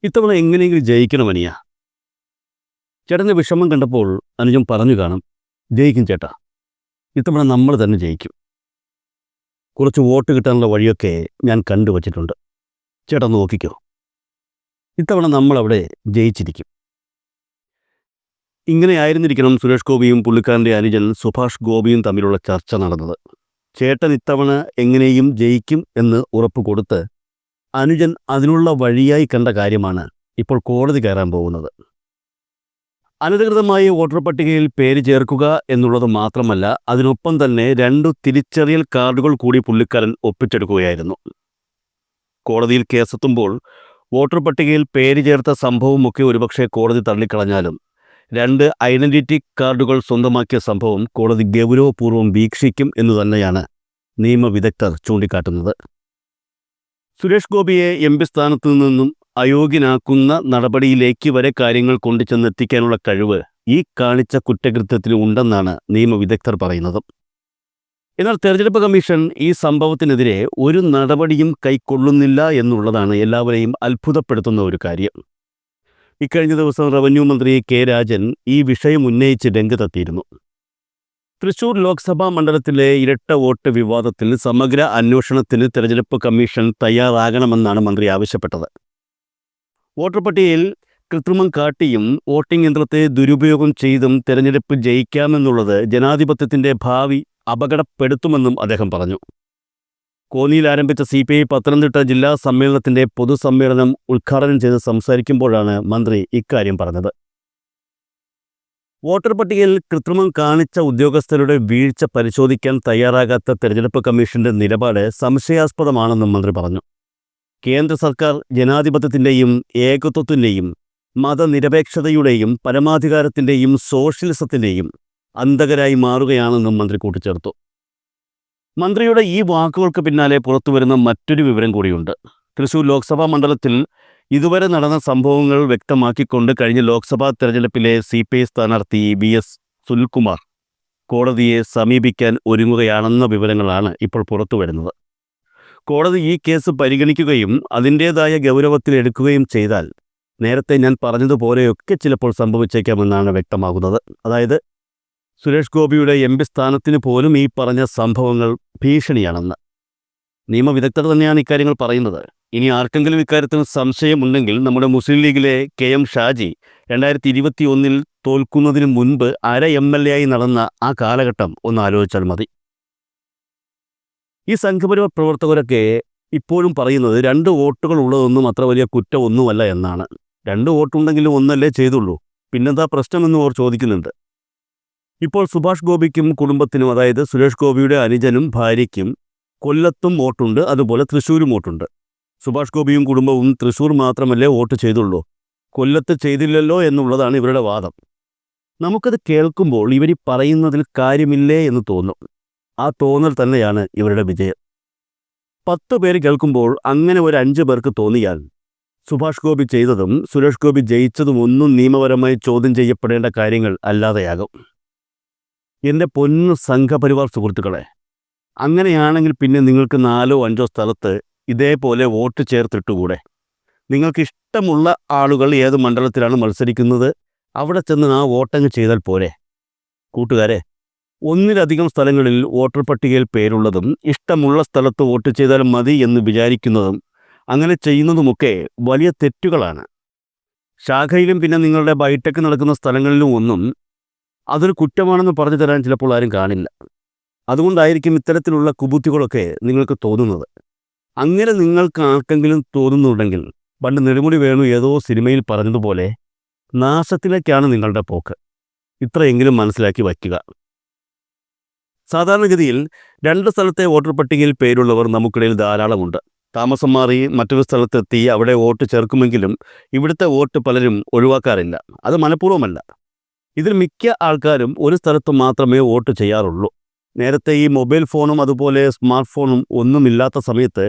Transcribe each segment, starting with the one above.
ഇത്തവണ എങ്ങനെയെങ്കിലും ജയിക്കണം അനിയ. ചേട്ടൻ്റെ വിഷമം കണ്ടപ്പോൾ അനുജൻ പറഞ്ഞു കാണും, ജയിക്കും ചേട്ടാ, ഇത്തവണ നമ്മൾ തന്നെ ജയിക്കും. കുറച്ച് വോട്ട് കിട്ടാനുള്ള വഴിയൊക്കെ ഞാൻ കണ്ടുവച്ചിട്ടുണ്ട്. ചേട്ടാ നോക്കിക്കോ, ഇത്തവണ നമ്മളവിടെ ജയിച്ചിരിക്കും. ഇങ്ങനെയായിരുന്നിരിക്കണം സുരേഷ് ഗോപിയും പുള്ളിക്കാരൻ്റെ അനുജൻ സുഭാഷ് ഗോപിയും തമ്മിലുള്ള ചർച്ച നടന്നത്. ചേട്ടൻ ഇത്തവണ എങ്ങനെയും ജയിക്കും എന്ന് ഉറപ്പ് കൊടുത്ത് അനുജൻ അതിനുള്ള വഴിയായി കണ്ട കാര്യമാണ് ഇപ്പോൾ കോടതി കയറാൻ പോകുന്നത്. അനധികൃതമായി വോട്ടർ പട്ടികയിൽ പേര് ചേർക്കുക എന്നുള്ളത് മാത്രമല്ല, അതിനൊപ്പം തന്നെ 2 തിരിച്ചറിയൽ കാർഡുകൾ കൂടി പുള്ളിക്കാരൻ ഒപ്പിച്ചെടുക്കുകയായിരുന്നു. കോടതിയിൽ കേസെത്തുമ്പോൾ വോട്ടർ പട്ടികയിൽ പേര് ചേർത്ത സംഭവമൊക്കെ ഒരുപക്ഷെ കോടതി തള്ളിക്കളഞ്ഞാലും 2 ഐഡന്റിറ്റി കാർഡുകൾ സ്വന്തമാക്കിയ സംഭവം കോടതി ഗൗരവപൂർവ്വം വീക്ഷിക്കും എന്ന് തന്നെയാണ് നിയമവിദഗ്ധർ ചൂണ്ടിക്കാട്ടുന്നത്. സുരേഷ് ഗോപിയെ MP സ്ഥാനത്തു നിന്നും അയോഗ്യനാക്കുന്ന നടപടിയിലേക്ക് വരെ കാര്യങ്ങൾ കൊണ്ടുചെന്നെത്തിക്കാനുള്ള കഴിവ് ഈ കാണിച്ച കുറ്റകൃത്യത്തിന് ഉണ്ടെന്നാണ് നിയമവിദഗ്ധർ പറയുന്നത്. എന്നാൽ തെരഞ്ഞെടുപ്പ് കമ്മീഷൻ ഈ സംഭവത്തിനെതിരെ ഒരു നടപടിയും കൈക്കൊള്ളുന്നില്ല എന്നുള്ളതാണ് എല്ലാവരെയും അത്ഭുതപ്പെടുത്തുന്ന ഒരു കാര്യം. ഇക്കഴിഞ്ഞ ദിവസം റവന്യൂ മന്ത്രി കെ രാജൻ ഈ വിഷയം ഉന്നയിച്ച് രംഗത്തെത്തിയിരുന്നു. തൃശൂർ ലോക്സഭാ മണ്ഡലത്തിലെ ഇരട്ട വോട്ട് വിവാദത്തിൽ സമഗ്ര അന്വേഷണത്തിന് തെരഞ്ഞെടുപ്പ് കമ്മീഷൻ തയ്യാറാകണമെന്നാണ് മന്ത്രി ആവശ്യപ്പെട്ടത്. വോട്ടർ പട്ടികയിൽ കൃത്രിമം കാട്ടിയും വോട്ടിംഗ് യന്ത്രത്തെ ദുരുപയോഗം ചെയ്തും തെരഞ്ഞെടുപ്പ് ജയിക്കാമെന്നുള്ളത് ജനാധിപത്യത്തിൻ്റെ ഭാവി അപകടപ്പെടുത്തുമെന്നും അദ്ദേഹം പറഞ്ഞു. കോന്നിയിൽ ആരംഭിച്ച CPI പത്തനംതിട്ട ജില്ലാ സമ്മേളനത്തിൻ്റെ പൊതുസമ്മേളനം ഉദ്ഘാടനം ചെയ്ത് സംസാരിക്കുമ്പോഴാണ് മന്ത്രി ഇക്കാര്യം പറഞ്ഞത്. വോട്ടർ പട്ടികയിൽ കൃത്രിമം കാണിച്ച ഉദ്യോഗസ്ഥരുടെ വീഴ്ച പരിശോധിക്കാൻ തയ്യാറാകാത്ത തെരഞ്ഞെടുപ്പ് കമ്മീഷന്റെ നിലപാട് സംശയാസ്പദമാണെന്നും മന്ത്രി പറഞ്ഞു. കേന്ദ്ര സർക്കാർ ജനാധിപത്യത്തിൻ്റെയും ഏകത്വത്തിൻ്റെയും മതനിരപേക്ഷതയുടെയും പരമാധികാരത്തിൻ്റെയും സോഷ്യലിസത്തിൻ്റെയും അന്തകരായി മാറുകയാണെന്നും മന്ത്രി കൂട്ടിച്ചേർത്തു. മന്ത്രിയുടെ ഈ വാക്കുകൾക്ക് പിന്നാലെ പുറത്തുവരുന്ന മറ്റൊരു വിവരം കൂടിയുണ്ട്. തൃശൂർ ലോക്സഭാ മണ്ഡലത്തിൽ ഇതുവരെ നടന്ന സംഭവങ്ങൾ വ്യക്തമാക്കിക്കൊണ്ട് കഴിഞ്ഞ ലോക്സഭാ തെരഞ്ഞെടുപ്പിലെ CPI സ്ഥാനാർത്ഥി VS സുനിൽകുമാർ കോടതിയെ സമീപിക്കാൻ ഒരുങ്ങുകയാണെന്ന വിവരങ്ങളാണ് ഇപ്പോൾ പുറത്തുവരുന്നത്. കോടതി ഈ കേസ് പരിഗണിക്കുകയും അതിൻ്റേതായ ഗൗരവത്തിലെടുക്കുകയും ചെയ്താൽ നേരത്തെ ഞാൻ പറഞ്ഞതുപോലെയൊക്കെ ചിലപ്പോൾ സംഭവിച്ചേക്കാമെന്നാണ് വ്യക്തമാകുന്നത്. അതായത് സുരേഷ് ഗോപിയുടെ MP സ്ഥാനത്തിന് പോലും ഈ പറഞ്ഞ സംഭവങ്ങൾ ഭീഷണിയാണെന്ന്. നിയമവിദഗ്ധർ തന്നെയാണ് ഇക്കാര്യങ്ങൾ പറയുന്നത്. ഇനി ആർക്കെങ്കിലും ഇക്കാര്യത്തിൽ സംശയമുണ്ടെങ്കിൽ നമ്മുടെ മുസ്ലിം ലീഗിലെ KM ഷാജി 2021 തോൽക്കുന്നതിന് മുൻപ് അര MLA ആയി നടന്ന ആ കാലഘട്ടം ഒന്ന് ആലോചിച്ചാൽ മതി. ഈ സംഘപരിവാർ പ്രവർത്തകരൊക്കെ ഇപ്പോഴും പറയുന്നത് 2 വോട്ടുകൾ ഉള്ളതൊന്നും അത്ര വലിയ കുറ്റമൊന്നുമല്ല എന്നാണ്. 2 വോട്ടുണ്ടെങ്കിലും ഒന്നല്ലേ ചെയ്തുള്ളൂ, പിന്നെന്താ പ്രശ്നമെന്നും അവർ ചോദിക്കുന്നുണ്ട്. ഇപ്പോൾ സുഭാഷ് ഗോപിക്കും കുടുംബത്തിനും, അതായത് സുരേഷ് ഗോപിയുടെ അനുജനും ഭാര്യയ്ക്കും കൊല്ലത്തും വോട്ടുണ്ട്, അതുപോലെ തൃശ്ശൂരും വോട്ടുണ്ട്. സുഭാഷ് ഗോപിയും കുടുംബവും തൃശ്ശൂർ മാത്രമല്ലേ വോട്ട് ചെയ്തുള്ളൂ, കൊല്ലത്ത് ചെയ്തില്ലല്ലോ എന്നുള്ളതാണ് ഇവരുടെ വാദം. നമുക്കത് കേൾക്കുമ്പോൾ ഇവർ പറയുന്നതിൽ കാര്യമില്ലേ എന്ന് തോന്നും. ആ തോന്നൽ തന്നെയാണ് ഇവരുടെ വിജയം. 10 പേര് കേൾക്കുമ്പോൾ അങ്ങനെ ഒരു 5 പേർക്ക് തോന്നിയാൽ സുഭാഷ് ഗോപി ചെയ്തതും സുരേഷ് ഗോപി ജയിച്ചതും ഒന്നും നിയമപരമായി ചോദ്യം ചെയ്യപ്പെടേണ്ട കാര്യങ്ങൾ അല്ലാതെയാകും. എൻ്റെ പൊന്നു സംഘപരിവാർ സുഹൃത്തുക്കളെ, അങ്ങനെയാണെങ്കിൽ പിന്നെ നിങ്ങൾക്ക് 4ഓ 5ഓ സ്ഥലത്ത് ഇതേപോലെ വോട്ട് ചേർത്തിട്ടുകൂടെ? നിങ്ങൾക്ക് ഇഷ്ടമുള്ള ആളുകൾ ഏത് മണ്ഡലത്തിലാണ് മത്സരിക്കുന്നത് അവിടെ ചെന്ന് ആ വോട്ടങ്ങ് ചെയ്താൽ പോരെ? കൂട്ടുകാരെ, ഒന്നിലധികം സ്ഥലങ്ങളിൽ വോട്ടർ പട്ടികയിൽ പേരുള്ളതും ഇഷ്ടമുള്ള സ്ഥലത്ത് വോട്ട് ചെയ്താൽ മതി എന്ന് വിചാരിക്കുന്നതും അങ്ങനെ ചെയ്യുന്നതുമൊക്കെ വലിയ തെറ്റുകളാണ്. ശാഖയിലും പിന്നെ നിങ്ങളുടെ ബൈടെക് നടക്കുന്ന സ്ഥലങ്ങളിലും ഒന്നും അതൊരു കുറ്റമാണെന്ന് പറഞ്ഞു തരാൻ ചിലപ്പോൾ ആരും കാണില്ല. അതുകൊണ്ടായിരിക്കും ഇത്തരത്തിലുള്ള കുബുദ്ധികളൊക്കെ നിങ്ങൾക്ക് തോന്നുന്നത്. അങ്ങനെ നിങ്ങൾക്ക് ആർക്കെങ്കിലും തോന്നുന്നുണ്ടെങ്കിൽ പണ്ട് നെടുമുടി വേണു ഏതോ സിനിമയിൽ പറഞ്ഞതുപോലെ നാശത്തിലേക്കാണ് നിങ്ങളുടെ പോക്ക്. ഇത്രയെങ്കിലും മനസ്സിലാക്കി വയ്ക്കുക. സാധാരണഗതിയിൽ 2 സ്ഥലത്തെ വോട്ടർ പട്ടികയിൽ പേരുള്ളവർ നമുക്കിടയിൽ ധാരാളമുണ്ട്. താമസം മാറി മറ്റൊരു സ്ഥലത്തെത്തി അവിടെ വോട്ട് ചേർക്കുമെങ്കിലും ഇവിടുത്തെ വോട്ട് പലരും ഒഴിവാക്കാറില്ല. അത് മനഃപൂർവ്വമല്ല. ഇതിൽ മിക്ക ആൾക്കാരും ഒരു സ്ഥലത്ത് മാത്രമേ വോട്ട് ചെയ്യാറുള്ളൂ. നേരത്തെ ഈ മൊബൈൽ ഫോണും അതുപോലെ സ്മാർട്ട് ഫോണും ഒന്നുമില്ലാത്ത സമയത്ത്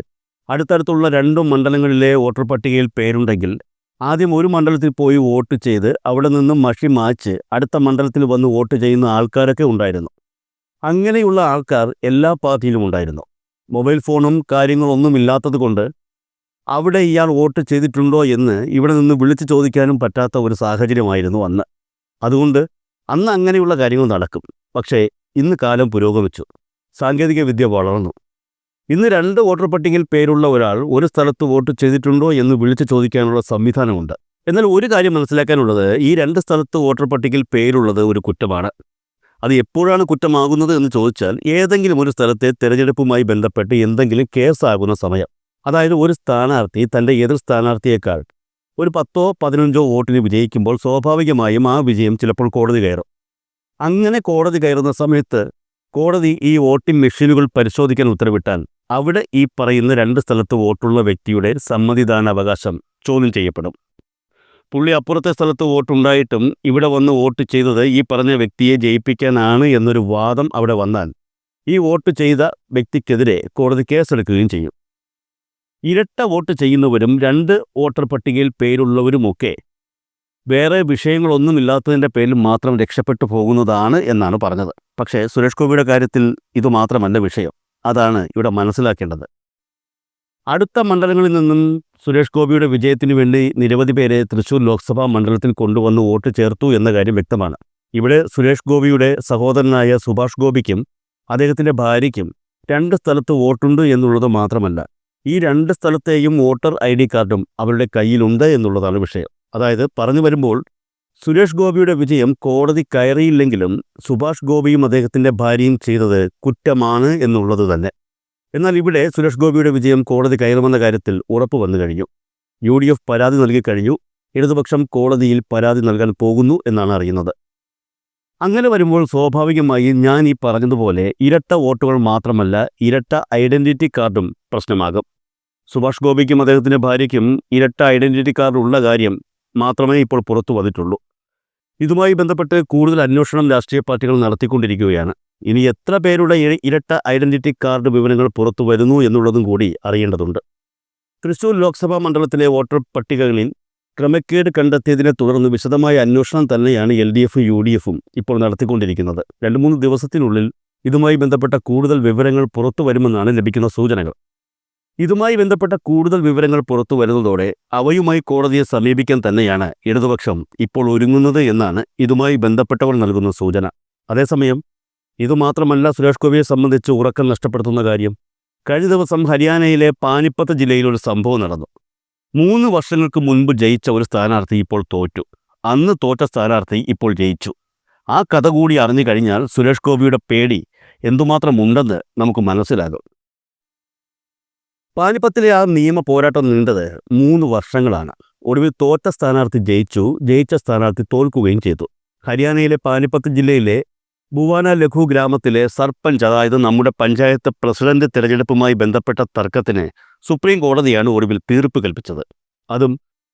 അടുത്തടുത്തുള്ള 2 മണ്ഡലങ്ങളിലെ വോട്ടർ പട്ടികയിൽ പേരുണ്ടെങ്കിൽ ആദ്യം ഒരു മണ്ഡലത്തിൽ പോയി വോട്ട് ചെയ്ത് അവിടെ നിന്നും മഷി മാച്ച് അടുത്ത മണ്ഡലത്തിൽ വന്ന് വോട്ട് ചെയ്യുന്ന ആൾക്കാരൊക്കെ ഉണ്ടായിരുന്നു. അങ്ങനെയുള്ള ആൾക്കാർ എല്ലാ പാർട്ടിയിലും ഉണ്ടായിരുന്നു. മൊബൈൽ ഫോണും കാര്യങ്ങളൊന്നും ഇല്ലാത്തത് കൊണ്ട് അവിടെ ഇയാൾ വോട്ട് ചെയ്തിട്ടുണ്ടോ എന്ന് ഇവിടെ നിന്ന് വിളിച്ചു ചോദിക്കാനും പറ്റാത്ത ഒരു സാഹചര്യമായിരുന്നു അന്ന്. അതുകൊണ്ട് അന്ന് അങ്ങനെയുള്ള കാര്യങ്ങൾ നടക്കും. പക്ഷേ ഇന്ന് കാലം പുരോഗമിച്ചു, സാങ്കേതിക വിദ്യ വളർന്നു. ഇന്ന് 2 വോട്ടർ പട്ടികയിൽ പേരുള്ള ഒരാൾ ഒരു സ്ഥലത്ത് വോട്ട് ചെയ്തിട്ടുണ്ടോ എന്ന് വിളിച്ചു ചോദിക്കാനുള്ള സംവിധാനമുണ്ട്. എന്നാൽ ഒരു കാര്യം മനസ്സിലാക്കാനുള്ളത്, ഈ 2 സ്ഥലത്ത് വോട്ടർ പട്ടികയിൽ പേരുള്ളത് ഒരു കുറ്റമാണ്. അത് എപ്പോഴാണ് കുറ്റമാകുന്നത് എന്ന് ചോദിച്ചാൽ, ഏതെങ്കിലും ഒരു സ്ഥലത്തെ തെരഞ്ഞെടുപ്പുമായി ബന്ധപ്പെട്ട് എന്തെങ്കിലും കേസാകുന്ന സമയം. അതായത് ഒരു സ്ഥാനാർത്ഥി തൻ്റെ എതിർ സ്ഥാനാർത്ഥിയേക്കാൾ ഒരു 10-15 വോട്ടിന് വിജയിക്കുമ്പോൾ സ്വാഭാവികമായും ആ വിജയം ചിലപ്പോൾ കോടതി കയറും. അങ്ങനെ കോടതി കയറുന്ന സമയത്ത് കോടതി ഈ വോട്ടിംഗ് മെഷീനുകൾ പരിശോധിക്കാൻ ഉത്തരവിട്ടാൽ അവിടെ ഈ പറയുന്ന 2 സ്ഥലത്ത് വോട്ടുള്ള വ്യക്തിയുടെ സമ്മതിദാനാവകാശം ചോദ്യം ചെയ്യപ്പെടും. പുള്ളി അപ്പുറത്തെ സ്ഥലത്ത് വോട്ടുണ്ടായിട്ടും ഇവിടെ വന്ന് വോട്ട് ചെയ്തത് ഈ പറഞ്ഞ വ്യക്തിയെ ജയിപ്പിക്കാനാണ് എന്നൊരു വാദം അവിടെ വന്നാൽ ഈ വോട്ട് ചെയ്ത വ്യക്തിക്കെതിരെ കോടതി കേസെടുക്കുകയും ചെയ്യും. ഇരട്ട വോട്ട് ചെയ്യുന്നവരും 2 വോട്ടർ പട്ടികയിൽ പേരുള്ളവരുമൊക്കെ വേറെ വിഷയങ്ങളൊന്നുമില്ലാത്തതിൻ്റെ പേരിൽ മാത്രം രക്ഷപ്പെട്ടു പോകുന്നതാണ് എന്നാണ് പറഞ്ഞത്. പക്ഷേ സുരേഷ് ഗോപിയുടെ കാര്യത്തിൽ ഇതുമാത്രമല്ല വിഷയം. അതാണ് ഇവിടെ മനസ്സിലാക്കേണ്ടത്. അടുത്ത മണ്ഡലങ്ങളിൽ നിന്നും സുരേഷ് ഗോപിയുടെ വിജയത്തിനു വേണ്ടി നിരവധി പേരെ തൃശ്ശൂർ ലോക്സഭാ മണ്ഡലത്തിൽ കൊണ്ടുവന്ന് വോട്ട് ചേർത്തു എന്ന കാര്യം വ്യക്തമാണ്. ഇവിടെ സുരേഷ് ഗോപിയുടെ സഹോദരനായ സുഭാഷ് ഗോപിക്കും അദ്ദേഹത്തിൻ്റെ ഭാര്യയ്ക്കും 2 സ്ഥലത്ത് വോട്ടുണ്ട് എന്നുള്ളത് മാത്രമല്ല, ഈ 2 സ്ഥലത്തെയും വോട്ടർ ID കാർഡും അവരുടെ കയ്യിലുണ്ട് എന്നുള്ളതാണ് വിഷയം. അതായത് പറഞ്ഞു വരുമ്പോൾ സുരേഷ് ഗോപിയുടെ വിജയം കോടതി കയറിയില്ലെങ്കിലും സുഭാഷ് ഗോപിയും അദ്ദേഹത്തിൻ്റെ ഭാര്യയും ചെയ്തത് കുറ്റമാണ് എന്നുള്ളത് തന്നെ. എന്നാൽ ഇവിടെ സുരേഷ് ഗോപിയുടെ വിജയം കോടതി കയറുമെന്ന കാര്യത്തിൽ ഉറപ്പ് വന്നു കഴിഞ്ഞു. UDF പരാതി നൽകിക്കഴിഞ്ഞു. ഇടതുപക്ഷം കോടതിയിൽ പരാതി നൽകാൻ പോകുന്നു എന്നാണ് അറിയുന്നത്. അങ്ങനെ വരുമ്പോൾ സ്വാഭാവികമായി ഞാൻ ഈ പറഞ്ഞതുപോലെ ഇരട്ട വോട്ടുകൾ മാത്രമല്ല, ഇരട്ട ഐഡൻറ്റിറ്റി കാർഡും പ്രശ്നമാകും. സുഭാഷ് ഗോപിക്കും അദ്ദേഹത്തിൻ്റെ ഭാര്യയ്ക്കും ഇരട്ട ഐഡൻറ്റിറ്റി കാർഡ് ഉള്ള കാര്യം മാത്രമേ ഇപ്പോൾ പുറത്തു വന്നിട്ടുള്ളൂ. ഇതുമായി ബന്ധപ്പെട്ട് കൂടുതൽ അന്വേഷണം രാഷ്ട്രീയ പാർട്ടികൾ നടത്തിക്കൊണ്ടിരിക്കുകയാണ്. ഇനി എത്ര പേരുടെ ഇരട്ട ഐഡൻറ്റിറ്റി കാർഡ് വിവരങ്ങൾ പുറത്തു വരുന്നു എന്നുള്ളതും കൂടി അറിയേണ്ടതുണ്ട്. തൃശ്ശൂർ ലോക്സഭാ മണ്ഡലത്തിലെ വോട്ടർ പട്ടികകളിൽ ക്രമക്കേട് കണ്ടെത്തിയതിനെ തുടർന്ന് വിശദമായ അന്വേഷണം തന്നെയാണ് LDF UDFും ഇപ്പോൾ നടത്തിക്കൊണ്ടിരിക്കുന്നത്. 2-3 ദിവസത്തിനുള്ളിൽ ഇതുമായി ബന്ധപ്പെട്ട കൂടുതൽ വിവരങ്ങൾ പുറത്തു വരുമെന്നാണ് ലഭിക്കുന്ന സൂചനകൾ. ഇതുമായി ബന്ധപ്പെട്ട കൂടുതൽ വിവരങ്ങൾ പുറത്തു വരുന്നതോടെ അവയുമായി കോടതിയെ സമീപിക്കാൻ തന്നെയാണ് ഇടതുപക്ഷം ഇപ്പോൾ ഒരുങ്ങുന്നത് എന്നാണ് ഇതുമായി ബന്ധപ്പെട്ടവർ നൽകുന്ന സൂചന. അതേസമയം ഇതുമാത്രമല്ല സുരേഷ് ഗോപിയെ സംബന്ധിച്ച് ഉറക്കം നഷ്ടപ്പെടുത്തുന്ന കാര്യം. കഴിഞ്ഞ ദിവസം ഹരിയാനയിലെ പാനിപ്പത്ത് ജില്ലയിൽ ഒരു സംഭവം നടന്നു. 3 വർഷങ്ങൾക്ക് മുൻപ് ജയിച്ച ഒരു സ്ഥാനാർത്ഥി ഇപ്പോൾ തോറ്റു. അന്ന് തോറ്റ സ്ഥാനാർത്ഥി ഇപ്പോൾ ജയിച്ചു. ആ കഥ കൂടി അറിഞ്ഞു കഴിഞ്ഞാൽ സുരേഷ് ഗോപിയുടെ പേടി എന്തുമാത്രം ഉണ്ടെന്ന് നമുക്ക് മനസ്സിലാകും. പാനിപ്പത്തിലെ ആ നിയമ പോരാട്ടം നീണ്ടത് 3 വർഷങ്ങളാണ്. ഒടുവിൽ തോറ്റ സ്ഥാനാർത്ഥി ജയിച്ചു, ജയിച്ച സ്ഥാനാർത്ഥി തോൽക്കുകയും ചെയ്തു. ഹരിയാനയിലെ പാനിപ്പത്ത് ജില്ലയിലെ ഭുവാന ലഘു ഗ്രാമത്തിലെ സർപഞ്ച്, അതായത് നമ്മുടെ പഞ്ചായത്ത് പ്രസിഡന്റ് തിരഞ്ഞെടുപ്പുമായി ബന്ധപ്പെട്ട തർക്കത്തിന് സുപ്രീം കോടതിയാണ് ഒടുവിൽ തീർപ്പ് കൽപ്പിച്ചത്. അതും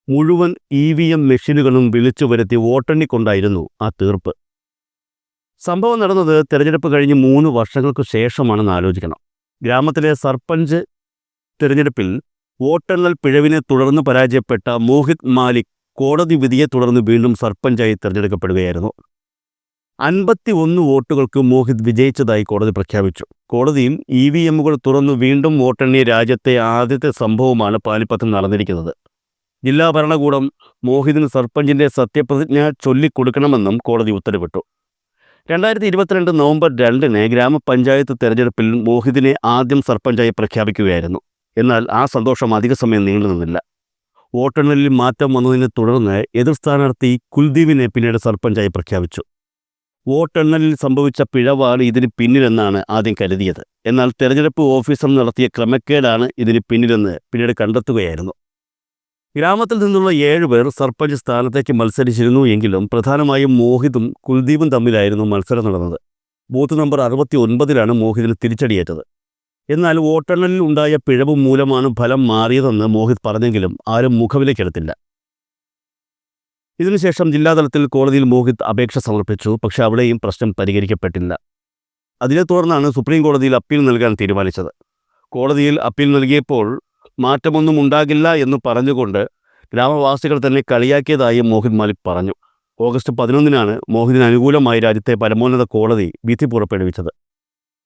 മുഴുവൻ EVM മെഷീനുകളും വിളിച്ചു വരുത്തി വോട്ടെണ്ണിക്കൊണ്ടായിരുന്നു ആ തീർപ്പ്. സംഭവം നടന്നത് തിരഞ്ഞെടുപ്പ് കഴിഞ്ഞ് 3 വർഷങ്ങൾക്ക് ശേഷമാണെന്ന് ആലോചിക്കണം. ഗ്രാമത്തിലെ സർപഞ്ച് തിരഞ്ഞെടുപ്പിൽ വോട്ടെണ്ണൽ പിഴവിനെ തുടർന്ന് പരാജയപ്പെട്ട മോഹിത് മാലിക് കോടതി വിധിയെ തുടർന്ന് വീണ്ടും സർപഞ്ചായി തിരഞ്ഞെടുക്കപ്പെടുകയായിരുന്നു. 51 വോട്ടുകൾക്ക് മോഹിത് വിജയിച്ചതായി കോടതി പ്രഖ്യാപിച്ചു. കോടതിയും EVMകൾ തുറന്നു വീണ്ടും വോട്ടെണ്ണിയ രാജ്യത്തെ ആദ്യത്തെ സംഭവമാണ് പാനിപ്പത്തിൽ നടന്നിരിക്കുന്നത്. ജില്ലാ ഭരണകൂടം മോഹിതിന് സർപഞ്ചിൻ്റെ സത്യപ്രതിജ്ഞ ചൊല്ലിക്കൊടുക്കണമെന്നും കോടതി ഉത്തരവിട്ടു. 2022 നവംബർ 2 ഗ്രാമപഞ്ചായത്ത് തെരഞ്ഞെടുപ്പിൽ മോഹിതിനെ ആദ്യം സർപഞ്ചായി പ്രഖ്യാപിക്കുകയായിരുന്നു. എന്നാൽ ആ സന്തോഷം അധിക സമയം നീണ്ടുനിന്നില്ല. വോട്ടെണ്ണലിൽ മാറ്റം വന്നതിനെ തുടർന്ന് എതിർ സ്ഥാനാർത്ഥി കുൽദീപിനെ പിന്നീട് സർപഞ്ചായി പ്രഖ്യാപിച്ചു. വോട്ടെണ്ണലിൽ സംഭവിച്ച പിഴവാണ് ഇതിന് പിന്നിലെന്നാണ് ആദ്യം കരുതിയത്. എന്നാൽ തെരഞ്ഞെടുപ്പ് ഓഫീസർ നടത്തിയ ക്രമക്കേടാണ് ഇതിന് പിന്നിലെന്ന് പിന്നീട് കണ്ടെത്തുകയായിരുന്നു. ഗ്രാമത്തിൽ നിന്നുള്ള 7 പേർ സർപഞ്ച് സ്ഥാനത്തേക്ക് മത്സരിച്ചിരുന്നു എങ്കിലും പ്രധാനമായും മോഹിതും കുൽദീപും തമ്മിലായിരുന്നു മത്സരം നടന്നത്. Booth number 69 മോഹിതിന് തിരിച്ചടിയേറ്റത്. എന്നാൽ വോട്ടെണ്ണലിൽ ഉണ്ടായ പിഴവ് മൂലമാണ് ഫലം മാറിയതെന്ന് മോഹിത് പറഞ്ഞെങ്കിലും ആരും മുഖവിലേക്കെടുത്തില്ല. ഇതിനുശേഷം ജില്ലാതലത്തിൽ കോടതിയിൽ മോഹിത് അപേക്ഷ സമർപ്പിച്ചു. പക്ഷേ അവിടെയും പ്രശ്നം പരിഹരിക്കപ്പെട്ടില്ല. അതിനെ തുടർന്നാണ് സുപ്രീം കോടതിയിൽ അപ്പീൽ നൽകാൻ തീരുമാനിച്ചത്. കോടതിയിൽ അപ്പീൽ നൽകിയപ്പോൾ മാറ്റമൊന്നും ഉണ്ടാകില്ല എന്ന് പറഞ്ഞുകൊണ്ട് ഗ്രാമവാസികൾ തന്നെ കളിയാക്കിയതായി മോഹിത് മാലിക് പറഞ്ഞു. ഓഗസ്റ്റ് 11 മോഹിതിന് അനുകൂലമായി രാജ്യത്തെ പരമോന്നത കോടതി വിധി പുറപ്പെടുവിച്ചത്.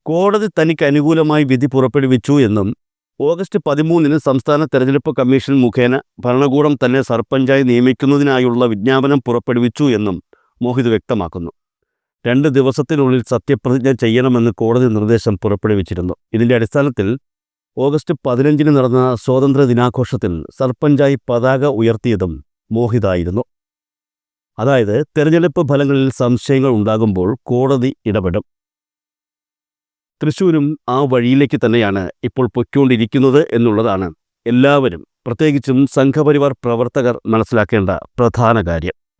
കോടതി തനിക്ക് അനുകൂലമായി വിധി പുറപ്പെടുവിച്ചു എന്നും ഓഗസ്റ്റ് 13 സംസ്ഥാന തെരഞ്ഞെടുപ്പ് കമ്മീഷൻ മുഖേന ഭരണകൂടം തന്നെ സർപഞ്ചായി നിയമിക്കുന്നതിനായുള്ള വിജ്ഞാപനം പുറപ്പെടുവിച്ചു എന്നും മോഹിത് വ്യക്തമാക്കുന്നു. 2 ദിവസത്തിനുള്ളിൽ സത്യപ്രതിജ്ഞ ചെയ്യണമെന്ന് കോടതി നിർദ്ദേശം പുറപ്പെടുവിച്ചിരുന്നു. ഇതിന്റെ അടിസ്ഥാനത്തിൽ ഓഗസ്റ്റ് 15 നടന്ന സ്വാതന്ത്ര്യ ദിനാഘോഷത്തിൽ സർപഞ്ചായി പതാക ഉയർത്തിയതും മോഹിതായിരുന്നു. അതായത് തെരഞ്ഞെടുപ്പ് ഫലങ്ങളിൽ സംശയങ്ങൾ ഉണ്ടാകുമ്പോൾ കോടതി ഇടപെടും. തൃശ്ശൂരും ആ വഴിയിലേക്ക് തന്നെയാണ് ഇപ്പോൾ പൊയ്ക്കൊണ്ടിരിക്കുന്നത് എന്നുള്ളതാണ് എല്ലാവരും, പ്രത്യേകിച്ചും സംഘപരിവാർ പ്രവർത്തകർ മനസ്സിലാക്കേണ്ട പ്രധാന കാര്യം.